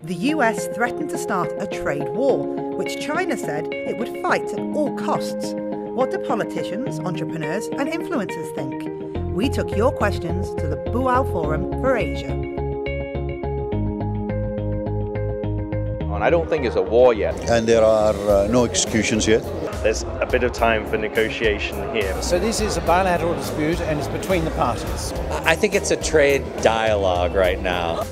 The US threatened to start a trade war, which China said it would fight at all costs. What do politicians, entrepreneurs and influencers think? We took your questions to the Boao Forum for Asia. I don't think it's a war yet. And there are no executions yet. There's a bit of time for negotiation here. So this is a bilateral dispute and it's between the parties. I think it's a trade dialogue right now.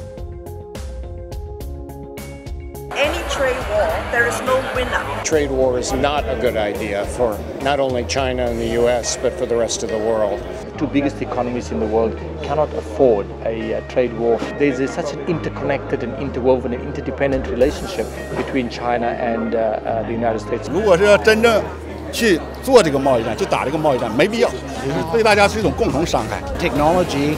Any trade war, there is no winner. Trade war is not a good idea for not only China and the US, but for the rest of the world. The two biggest economies in the world cannot afford a trade war. There is such an interconnected and interwoven and interdependent relationship between China and the United States. 如果是要真正去做这个贸易战，就打这个贸易战，没必要，对大家是一种共同伤害。Technology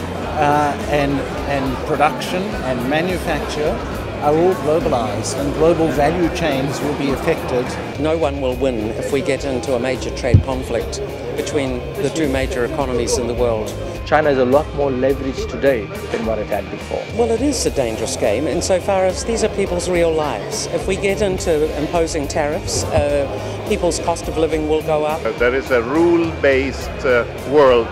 and production and manufacture are all globalized and global value chains will be affected. No one will win if we get into a major trade conflict between the two major economies in the world. China has a lot more leverage today than what it had before. Well, it is a dangerous game insofar as these are people's real lives. If we get into imposing tariffs, people's cost of living will go up. There is a rule-based world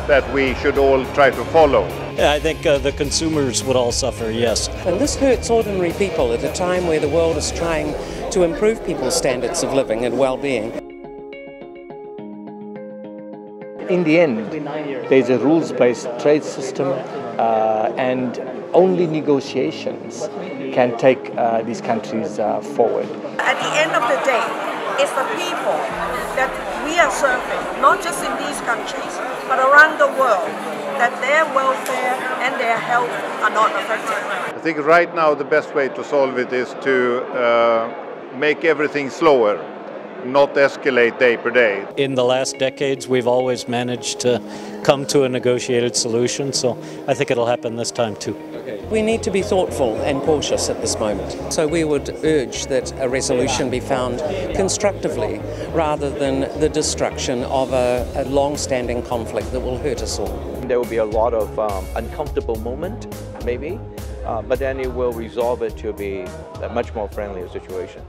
that we should all try to follow. Yeah, I think the consumers would all suffer, yes. And this hurts ordinary people at a time where the world is trying to improve people's standards of living and well-being. In the end, there's a rules-based trade system and only negotiations can take these countries forward. At the end of the day, it's the people that we are serving, not just in these countries, but around the world, that their welfare and their health are not affected. I think right now the best way to solve it is to make everything slower, not escalate day per day. In the last decades, we've always managed to come to a negotiated solution, so I think it'll happen this time too. We need to be thoughtful and cautious at this moment. So we would urge that a resolution be found constructively rather than the destruction of a long-standing conflict that will hurt us all. There will be a lot of uncomfortable moment, maybe, but then it will resolve it to be a much more friendlier situation.